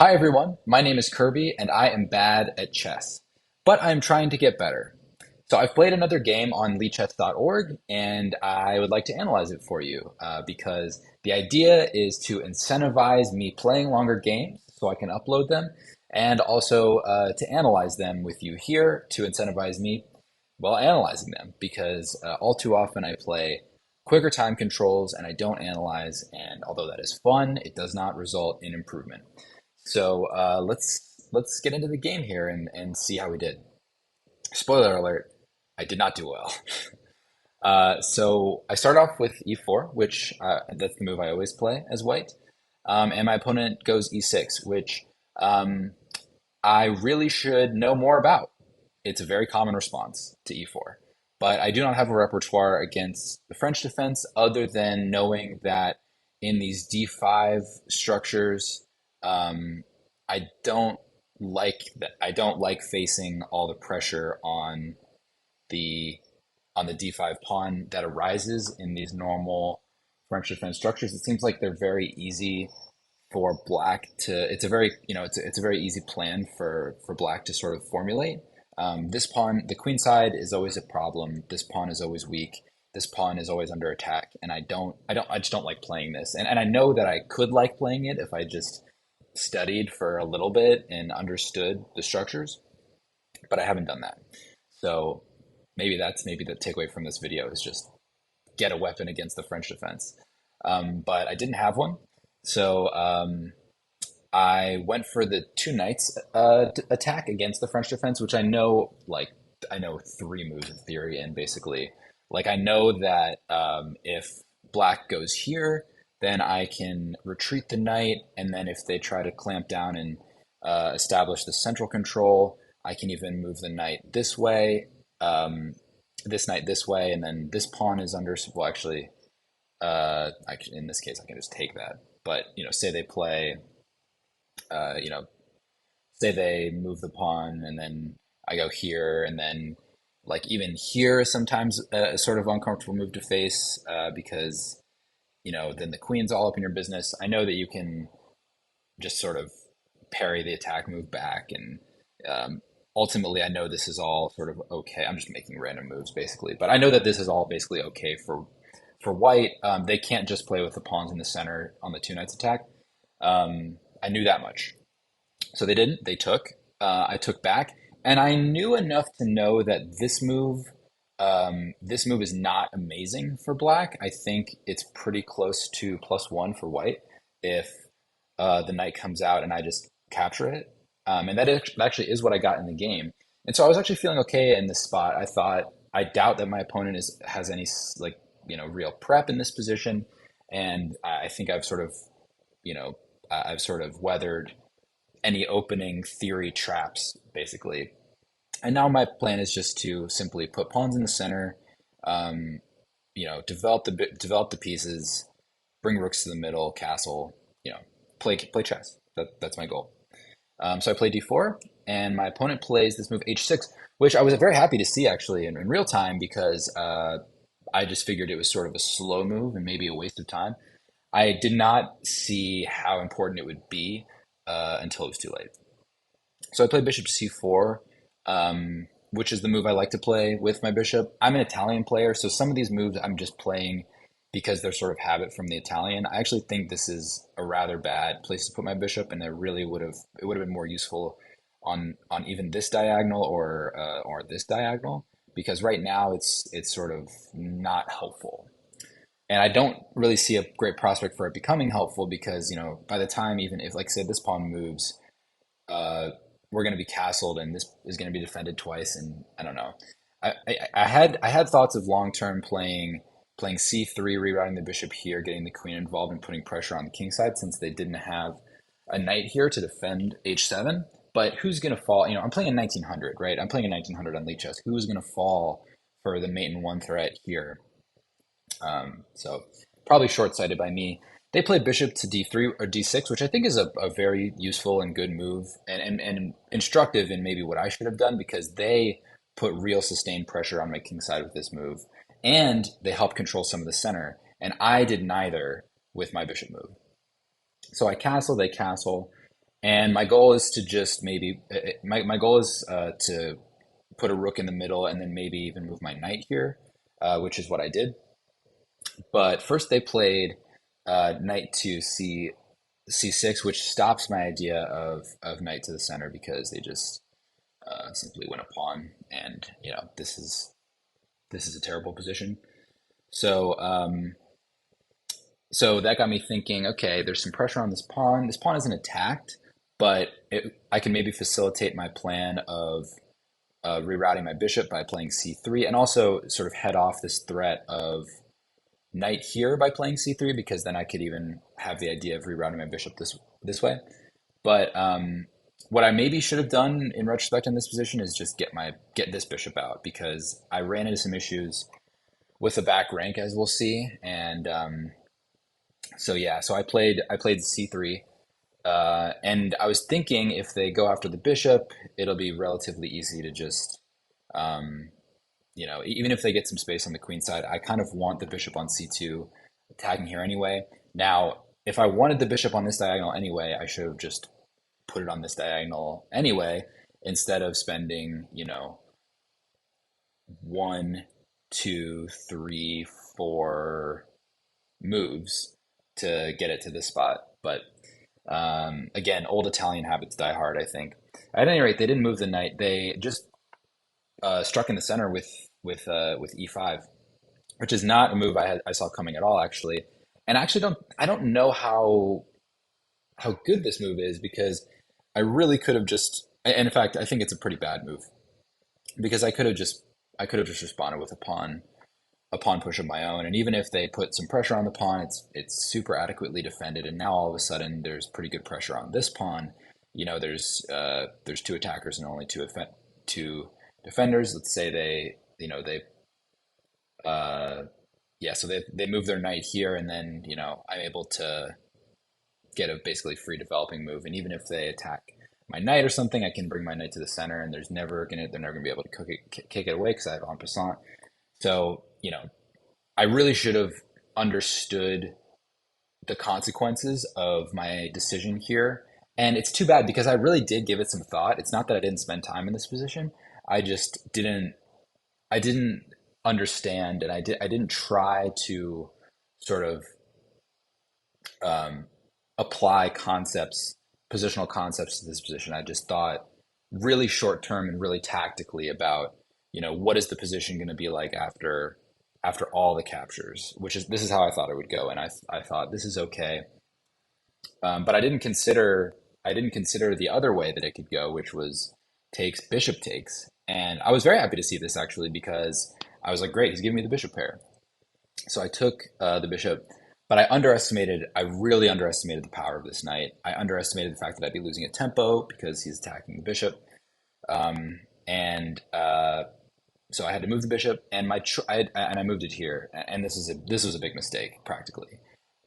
Hi everyone, my name is Kirby and I am bad at chess, but I'm trying to get better. So I've played another game on leechess.org and I would like to analyze it for you because the idea is to incentivize me playing longer games so I can upload them and also to analyze them with you here to incentivize me while analyzing them because all too often I play quicker time controls and I don't analyze, and although that is fun, it does not result in improvement. So let's get into the game here and see how we did. Spoiler alert: I did not do well. So I start off with e4, which that's the move I always play as white, and my opponent goes e6, which um, I really should know more about. It's a very common response to e4, but I do not have a repertoire against the French defense other than knowing that in these d5 structures, I don't like that. I don't like facing all the pressure the on the d5 pawn that arises in these normal French defense structures. It seems like they're very easy for black to. It's a very it's a very easy plan for black to sort of formulate. This pawn, the queen side, is always a problem. This pawn is always weak. This pawn is always under attack, and I just don't like playing this. And I know that I could like playing it if I just studied for a little bit and understood the structures, but I haven't done that. So maybe the takeaway from this video is just get a weapon against the French defense. But I didn't have one, so I went for the two knights attack against the French defense, which I know three moves in theory, and basically I know that if black goes here, then I can retreat the knight, and then if they try to clamp down and establish the central control, I can even move the knight this way, this knight this way, and then this pawn is under. Well, actually, in this case, I can just take that. But say they play, uh, you know, say they move the pawn, and then I go here, and then even here is sometimes a sort of uncomfortable move to face because then the queen's all up in your business. I know that you can just sort of parry the attack move back, and ultimately, I know this is all sort of okay. I'm just making random moves basically, but I know that this is all basically okay for white. They can't just play with the pawns in the center on the two knights attack. I knew that much. So they didn't. They took. I took back, and I knew enough to know that this move is not amazing for black. I think it's pretty close to +1 for white if the knight comes out and I just capture it. And actually is what I got in the game. And so I was actually feeling okay in this spot. I doubt that my opponent has any real prep in this position, and I think you know I've sort of weathered any opening theory traps, basically. And now my plan is just to simply put pawns in the center, um, develop the pieces, bring rooks to the middle, castle, play chess. That's my goal. So I play d4, and my opponent plays this move h6, which I was very happy to see actually in real time because I just figured it was sort of a slow move and maybe a waste of time. I did not see how important it would be until it was too late. So I played bishop to c4, which is the move I like to play with my bishop. I'm an Italian player, so some of these moves I'm just playing because they're sort of habit from the Italian. I actually think this is a rather bad place to put my bishop, and it would have been more useful on even this diagonal or this diagonal, because right now it's sort of not helpful. And I don't really see a great prospect for it becoming helpful because, by the time, even if, like, say, this pawn moves, uh, we're going to be castled, and this is going to be defended twice. And I don't know. I had thoughts of long term playing c3, rerouting the bishop here, getting the queen involved, and putting pressure on the king side since they didn't have a knight here to defend h7. But who's going to fall? I'm playing a 1900, right? I'm playing a 1900 on Lichess. Who's going to fall for the mate in one threat here? So probably short-sighted by me. They play bishop to d3 or d6, which I think is a very useful and good move, and instructive in maybe what I should have done, because they put real sustained pressure on my king side with this move, and they help control some of the center. And I did neither with my bishop move. So I castle, they castle, And my goal is to just maybe my goal is to put a rook in the middle and then maybe even move my knight here, which is what I did. But first they played knight to c6, which stops my idea of knight to the center because they just simply win a pawn, and this is a terrible position. So so that got me thinking. Okay, there's some pressure on this pawn. This pawn isn't attacked, but I can maybe facilitate my plan of rerouting my bishop by playing c3, and also sort of head off this threat of knight here by playing c3, because then I could even have the idea of rerouting my bishop this way. But what I maybe should have done in retrospect in this position is just get this bishop out, because I ran into some issues with the back rank, as we'll see. And so yeah, so I played c3, and I was thinking if they go after the bishop, it'll be relatively easy to just even if they get some space on the queen side, I kind of want the bishop on c2 attacking here anyway. Now, if I wanted the bishop on this diagonal anyway, I should have just put it on this diagonal anyway, instead of spending, one, two, three, four moves to get it to this spot. But again, old Italian habits die hard, I think. At any rate, they didn't move the knight. They just struck in the center with e5, which is not a move I saw coming at all, actually. And I actually don't know how good this move is, because I really could have just, and in fact, I think it's a pretty bad move, because I could have just responded with a pawn push of my own. And even if they put some pressure on the pawn, it's super adequately defended. And now all of a sudden there's pretty good pressure on this pawn. There's two attackers and only two defenders. Let's say so they move their knight here, and then I'm able to get a basically free developing move. And even if they attack my knight or something, I can bring my knight to the center, and they're never gonna be able to kick it away because I have en passant. So I really should have understood the consequences of my decision here. And it's too bad, because I really did give it some thought. It's not that I didn't spend time in this position. I just didn't understand, and I didn't try to sort of apply positional concepts to this position. I just thought really short term and really tactically about, what is the position going to be like after all the captures, this is how I thought it would go. And I thought this is okay. But I didn't consider the other way that it could go, which was bishop takes. And I was very happy to see this, actually, because I was like, great, he's giving me the bishop pair. So I took the bishop, but I really underestimated the power of this knight. I underestimated the fact that I'd be losing a tempo because he's attacking the bishop. And so I had to move the bishop, and I moved it here. And this was a big mistake, practically.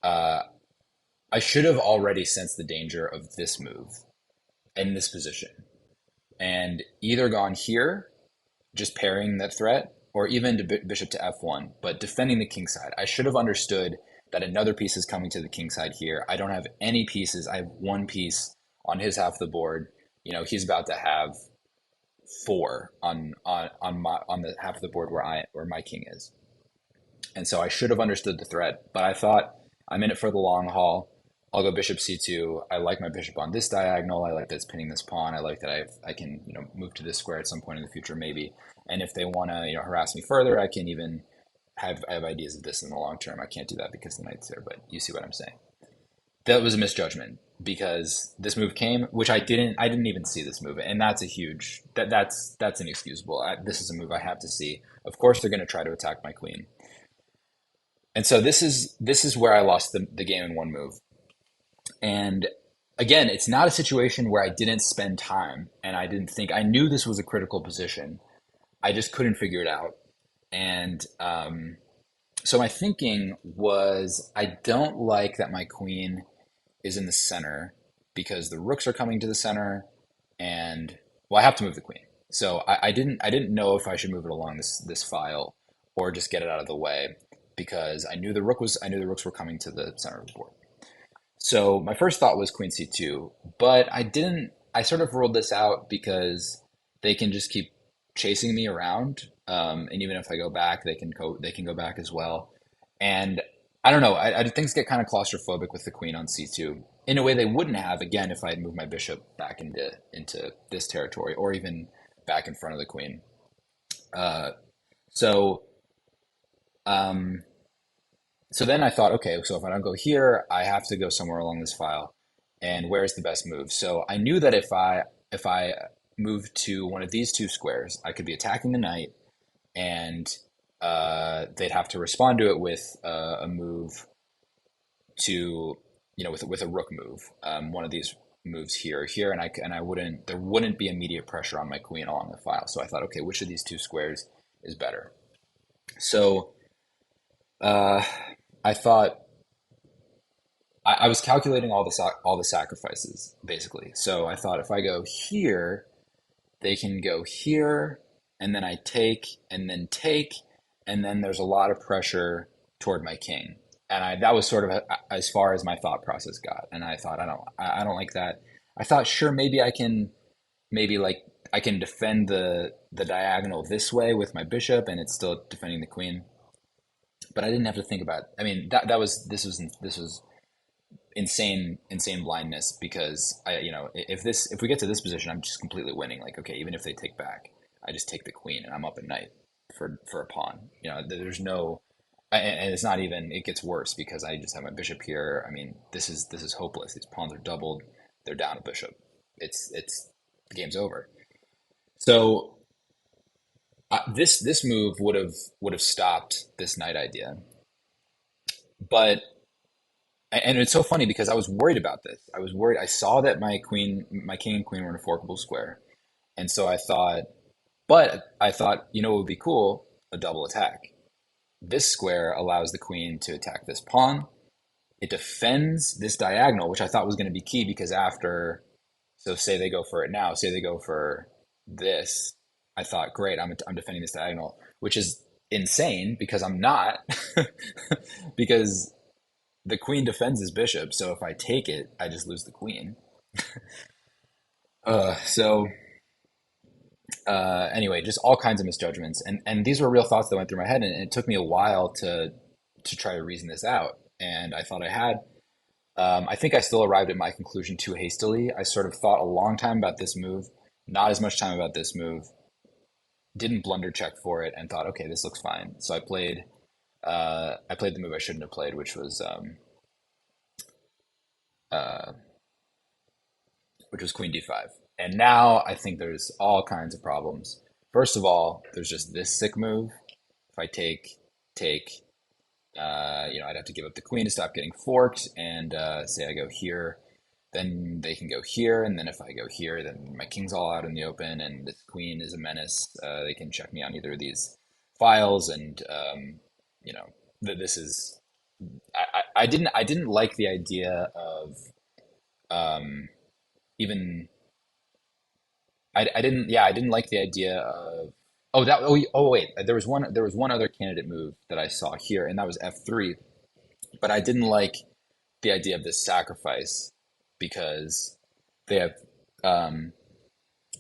I should have already sensed the danger of this move in this position, and either gone here, just parrying that threat, or even to bishop to f1, but defending the king side. I should have understood that another piece is coming to the king side here. I don't have any pieces. I have one piece on his half of the board. He's about to have four on the half of the board where my king is. And so I should have understood the threat, but I thought, I'm in it for the long haul. I'll go bishop c2. I like my bishop on this diagonal. I like that it's pinning this pawn. I like that I can move to this square at some point in the future, maybe. And if they want to harass me further, I can even I have ideas of this in the long term. I can't do that because the knight's there, but you see what I'm saying. That was a misjudgment, because this move came, which I didn't even see this move, and that's that's inexcusable. This is a move I have to see. Of course, they're going to try to attack my queen, and so this is where I lost the game in one move. And again, it's not a situation where I didn't spend time and I didn't think. I knew this was a critical position. I just couldn't figure it out. And so my thinking was, I don't like that my queen is in the center, because the rooks are coming to the center, and I have to move the queen. So I didn't know if I should move it along this file or just get it out of the way, because I knew the rooks were coming to the center of the board. So my first thought was queen c2, but I didn't. I sort of ruled this out because they can just keep chasing me around, and even if I go back, they can go back as well. And I don't know. I things get kind of claustrophobic with the queen on c2 in a way they wouldn't have again if I had moved my bishop back into this territory or even back in front of the queen. Uh, so um, so then I thought, okay, so if I don't go here, I have to go somewhere along this file. And where's the best move? So I knew that if I moved to one of these two squares, I could be attacking the knight, and they'd have to respond to it with a move to, with a rook move, one of these moves here or here, and I wouldn't there wouldn't be immediate pressure on my queen along the file. So I thought, okay, which of these two squares is better? So uh, I thought I was calculating all the sacrifices basically. So I thought if I go here, they can go here, and then I take, and then take, and then there's a lot of pressure toward my king. And that was sort of as far as my thought process got. And I thought I don't like that. I thought sure maybe I can maybe like I can defend the diagonal this way with my bishop, and it's still defending the queen. But I didn't have to think about. I mean that was this was insane blindness because if we get to this position, I'm just completely winning. Like, okay, even if they take back, I just take the queen and I'm up at knight for a pawn. There's no, and it's not even. It gets worse because I just have my bishop here. I mean, this is hopeless. These pawns are doubled. They're down a bishop. It's the game's over. So this move would have stopped this knight idea, but and it's so funny because I was worried about this. I was worried. I saw that my king and queen were in a forkable square, and so I thought, what would be cool? A double attack. This square allows the queen to attack this pawn. It defends this diagonal, which I thought was going to be key because so say they go for it now, say they go for this. I thought, great, I'm defending this diagonal, which is insane because I'm not, because the queen defends his bishop, so if I take it, I just lose the queen. So anyway, just all kinds of misjudgments, and these were real thoughts that went through my head, and it took me a while to try to reason this out. And I thought I had. I think I still arrived at my conclusion too hastily. I sort of thought a long time about this move, not as much time about this move. Didn't blunder check for it, and thought, okay, this looks fine. So I played the move I shouldn't have played, uh, which was queen d5. And now I think there's all kinds of problems. First of all, there's just this sick move. If I take, I'd have to give up the queen to stop getting forked. And say I go here, then they can go here. And then if I go here, then my king's all out in the open, and this queen is a menace. They can check me on either of these files, and this is. I didn't like the idea of um, even I didn't like the idea of wait, there was one other candidate move that I saw here, and that was f3. But I didn't like the idea of this sacrifice because they have um,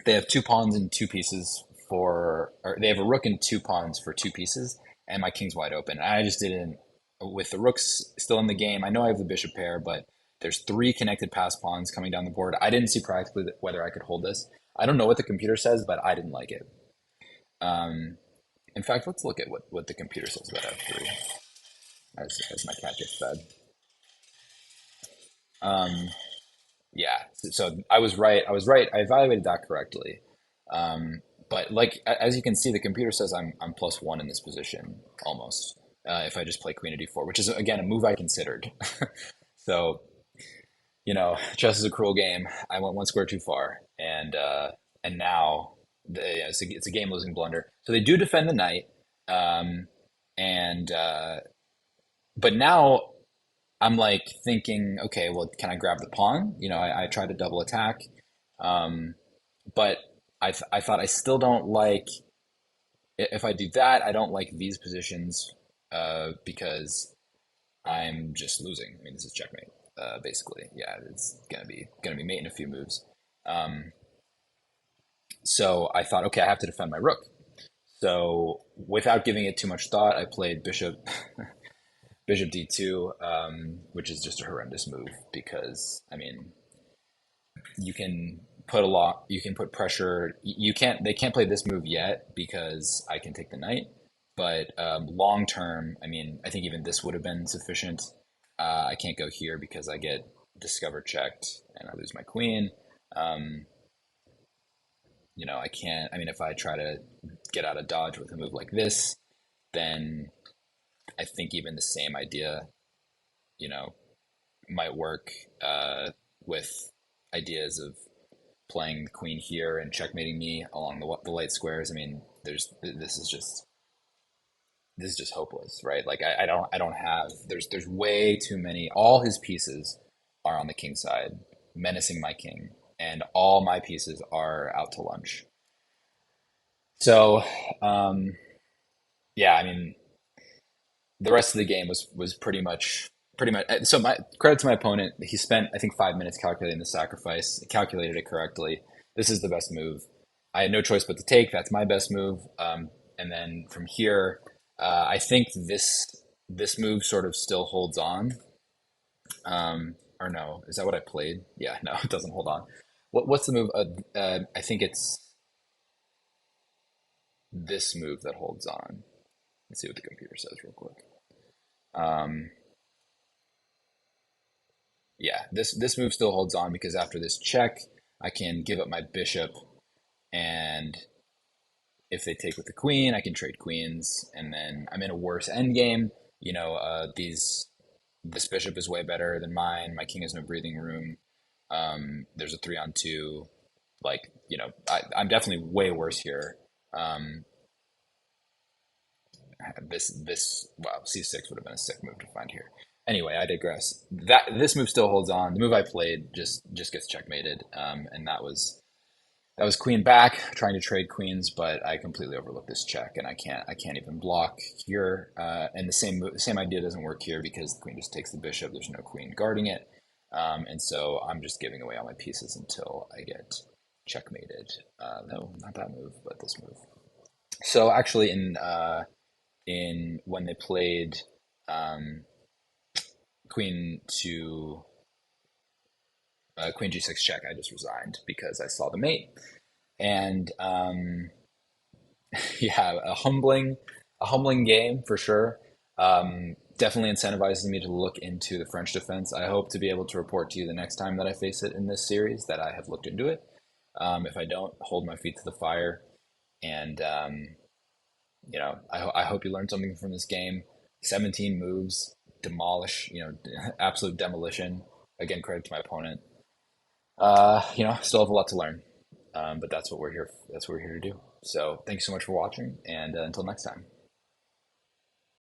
they have two pawns and two pieces or they have a rook and two pawns for two pieces, and my king's wide open. I just didn't, with the rooks still in the game. I know I have the bishop pair, but there's three connected pass pawns coming down the board. I didn't see practically whether I could hold this. I don't know what the computer says, but I didn't like it. Um, in fact, let's look at what the computer says about f3 as my cat gets fed. Um, yeah, so I was right. I was right. I evaluated that correctly. But like as you can see, the computer says I'm +1 in this position almost. If I just play queen to d4, which is again a move I considered. So chess is a cruel game. I went one square too far, and now it's a game losing blunder. So they do defend the knight, um, and but now I'm like thinking, okay, well, can I grab the pawn? I tried to double attack, um, but I thought I still don't like if I do that. I don't like these positions because I'm just losing. I mean, this is checkmate. basically. Yeah, it's gonna be mate in a few moves. Um, so I thought, okay, I have to defend my rook. So without giving it too much thought, I played bishop d2, which is just a horrendous move because I mean you can put pressure. You can't they can't play this move yet because I can take the knight. But long term, I mean, I think even this would have been sufficient. I can't go here because I get discover checked and I lose my queen. Um, I can't. I mean, if I try to get out of dodge with a move like this, then I think even the same idea, you know, might work with ideas of playing the queen here and checkmating me along the light squares. I mean, this is just hopeless, right? Like I don't have there's way too many. All his pieces are on the king side, menacing my king, and all my pieces are out to lunch. So, um, yeah, I mean, the rest of the game was pretty much. So my credit to my opponent, he spent I think 5 minutes calculating the sacrifice, calculated it correctly. This is the best move. I had no choice but to take. That's my best move. And then from here, I think this move sort of still holds on. Or no, is that what I played? Yeah, no, it doesn't hold on. What's the move? I think it's this move that holds on. Let's see what the computer says real quick. Um, yeah, this move still holds on because after this check, I can give up my bishop, and if they take with the queen, I can trade queens, and then I'm in a worse endgame. These this bishop is way better than mine. My king has no breathing room. There's a 3-on-2. Like, I'm definitely way worse here. Um, this wow, c6 would have been a sick move to find here. Anyway, I digress. That this move still holds on. The move I played just gets checkmated, and that was queen back, trying to trade queens, but I completely overlooked this check, and I can't even block here. And the same idea doesn't work here because the queen just takes the bishop. There's no queen guarding it, and so I'm just giving away all my pieces until I get checkmated. No, not that move, but this move. So actually, in when they played um, queen to queen g6 check, I just resigned because I saw the mate. And yeah, a humbling game for sure. Definitely incentivizes me to look into the French defense. I hope to be able to report to you the next time that I face it in this series that I have looked into it. If I don't, hold my feet to the fire. And I hope you learned something from this game. 17 moves, demolish, absolute demolition. Again, credit to my opponent. Still have a lot to learn. But that's what we're here. That's what we're here to do. So thanks so much for watching, and until next time.